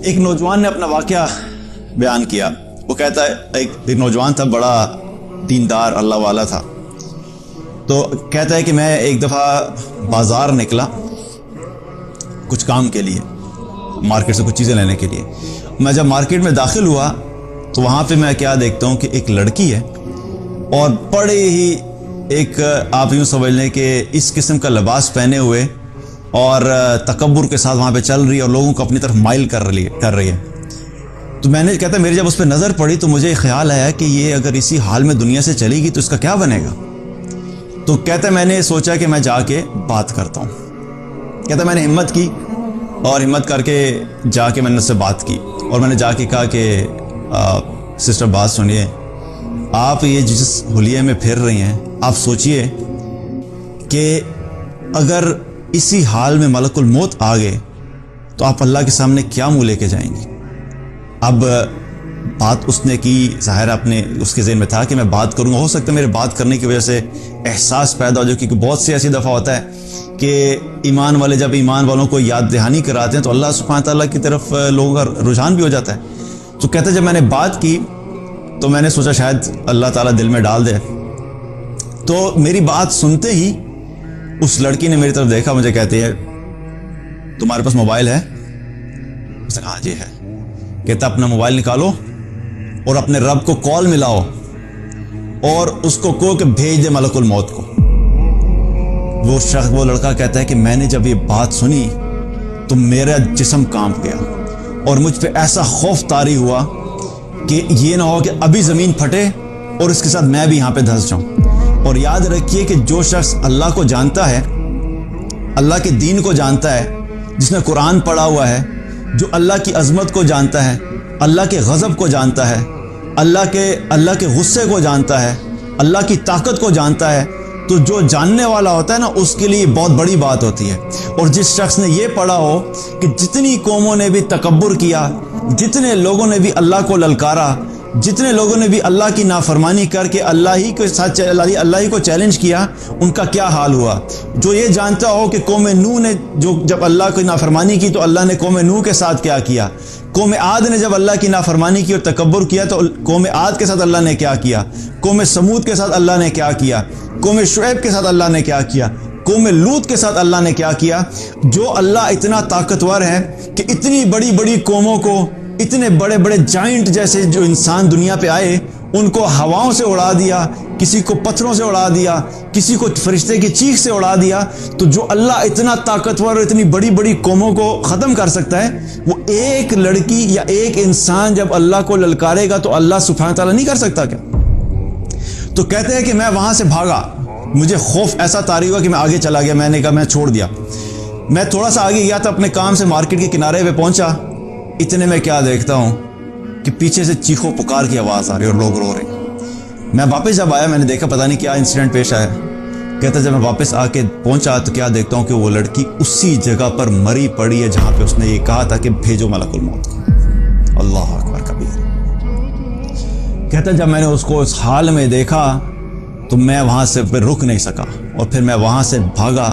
ایک نوجوان نے اپنا واقعہ بیان کیا. وہ کہتا ہے ایک نوجوان تھا, بڑا دیندار اللہ والا تھا. تو کہتا ہے کہ میں ایک دفعہ بازار نکلا کچھ کام کے لیے, مارکیٹ سے کچھ چیزیں لینے کے لیے. میں جب مارکیٹ میں داخل ہوا تو وہاں پہ میں کیا دیکھتا ہوں کہ ایک لڑکی ہے اور بڑے ہی ایک آپ یوں سمجھ لیں کہ اس قسم کا لباس پہنے ہوئے اور تکبر کے ساتھ وہاں پہ چل رہی ہے اور لوگوں کو اپنی طرف مائل کر رہی ہے. تو میں نے کہتا میری جب اس پہ نظر پڑی تو مجھے خیال آیا کہ یہ اگر اسی حال میں دنیا سے چلے گی تو اس کا کیا بنے گا. تو کہتا میں نے سوچا کہ میں جا کے بات کرتا ہوں. کہتا میں نے ہمت کی اور ہمت کر کے جا کے میں نے اس سے بات کی اور میں نے جا کے کہا کہ سسٹر بات سنیے, آپ یہ جس حلیے میں پھر رہی ہیں آپ سوچئے کہ اگر اسی حال میں ملک الموت آ گئے تو آپ اللہ کے سامنے کیا منہ لے کے جائیں گی. اب بات اس نے کی, ظاہر اپنے اس کے ذہن میں تھا کہ میں بات کروں گا, ہو سکتا ہے میرے بات کرنے کی وجہ سے احساس پیدا ہو جائے, کیونکہ بہت سی ایسی دفعہ ہوتا ہے کہ ایمان والے جب ایمان والوں کو یاد دہانی کراتے ہیں تو اللہ سبحانہ تعالیٰ کی طرف لوگوں کا رجحان بھی ہو جاتا ہے. تو کہتے جب میں نے بات کی تو میں نے سوچا شاید اللہ تعالیٰ دل میں ڈال دے. تو میری بات سنتے ہی اس لڑکی نے میری طرف دیکھا, مجھے کہتی ہے تمہارے پاس موبائل ہے؟ اس نے کہا جی ہے. کہتا اپنا موبائل نکالو اور اپنے رب کو کال ملاؤ اور اس کو کہو کہ بھیج دے ملک الموت کو. وہ لڑکا کہتا ہے کہ میں نے جب یہ بات سنی تو میرا جسم کانپ گیا اور مجھ پہ ایسا خوف طاری ہوا کہ یہ نہ ہو کہ ابھی زمین پھٹے اور اس کے ساتھ میں بھی یہاں پہ دھنس جاؤں. اور یاد رکھیے کہ جو شخص اللہ کو جانتا ہے, اللہ کے دین کو جانتا ہے, جس نے قرآن پڑھا ہوا ہے, جو اللہ کی عظمت کو جانتا ہے, اللہ کے غضب کو جانتا ہے, اللہ کے غصے کو جانتا ہے, اللہ کی طاقت کو جانتا ہے, تو جو جاننے والا ہوتا ہے نا اس کے لیے بہت بڑی بات ہوتی ہے. اور جس شخص نے یہ پڑھا ہو کہ جتنی قوموں نے بھی تکبر کیا, جتنے لوگوں نے بھی اللہ کو للکارا, جتنے لوگوں نے بھی اللہ کی نافرمانی کر کے اللہ ہی کو چیلنج کیا, ان کا کیا حال ہوا. جو یہ جانتا ہو کہ قوم نوح نے جب اللہ کی نافرمانی کی تو اللہ نے قوم نوح کے ساتھ کیا کیا, قوم عاد نے جب اللہ کی نافرمانی کی اور تکبر کیا تو قوم عاد کے ساتھ اللہ نے کیا کیا, قوم سمود کے ساتھ اللہ نے کیا کیا, قوم شعیب کے ساتھ اللہ نے کیا کیا, قوم لوط کے ساتھ اللہ نے کیا کیا. جو اللہ اتنا طاقتور ہے کہ اتنی بڑی بڑی قوموں کو, اتنے بڑے بڑے جائنٹ جیسے جو انسان دنیا پہ آئے ان کو ہواؤں سے اڑا دیا, کسی کو پتھروں سے اڑا دیا, کسی کو فرشتے کی چیخ سے اڑا دیا. تو جو اللہ اتنا طاقتور اور اتنی بڑی بڑی قوموں کو ختم کر سکتا ہے, وہ ایک لڑکی یا ایک انسان جب اللہ کو للکارے گا تو اللہ سبحانہ تعالیٰ نہیں کر سکتا کیا؟ تو کہتے ہیں کہ میں وہاں سے بھاگا, مجھے خوف ایسا طاری ہوا کہ میں آگے چلا گیا. میں نے کہا میں چھوڑ دیا. میں تھوڑا سا آگے گیا تو اپنے کام سے مارکیٹ کے کنارے پہ پہنچا. اتنے میں کیا دیکھتا ہوں کہ پیچھے سے چیخو پکار کی آواز آ رہی اور لوگ رو رہے ہیں. میں واپس جب آیا میں نے دیکھا پتہ نہیں کیا انسیڈنٹ پیش آیا. کہتا جب میں واپس آ کے پہنچا تو کیا دیکھتا ہوں کہ وہ لڑکی اسی جگہ پر مری پڑی ہے جہاں پہ اس نے یہ کہا تھا کہ بھیجو ملک الموت کو. اللہ اکبر کبیر. کہتا جب میں نے اس کو اس حال میں دیکھا تو میں وہاں سے پھر رک نہیں سکا اور پھر میں وہاں سے بھاگا.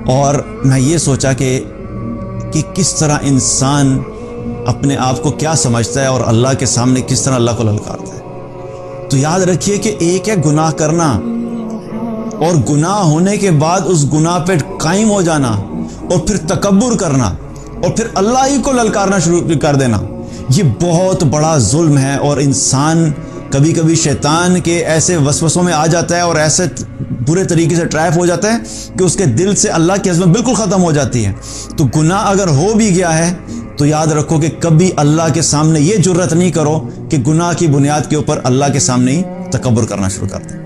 اور میں یہ سوچا کہ کس طرح انسان اپنے آپ کو کیا سمجھتا ہے اور اللہ کے سامنے کس طرح اللہ کو للکارتا ہے. تو یاد رکھیے کہ ایک ہے گناہ کرنا اور گناہ ہونے کے بعد اس گناہ پہ قائم ہو جانا اور پھر تکبر کرنا اور پھر اللہ ہی کو للکارنا شروع کر دینا, یہ بہت بڑا ظلم ہے. اور انسان کبھی کبھی شیطان کے ایسے وسوسوں میں آ جاتا ہے اور ایسے برے طریقے سے ٹریپ ہو جاتا ہے کہ اس کے دل سے اللہ کی عظمت بالکل ختم ہو جاتی ہے. تو گناہ اگر ہو بھی گیا ہے تو یاد رکھو کہ کبھی اللہ کے سامنے یہ جرت نہیں کرو کہ گناہ کی بنیاد کے اوپر اللہ کے سامنے ہی تکبر کرنا شروع کر دیں.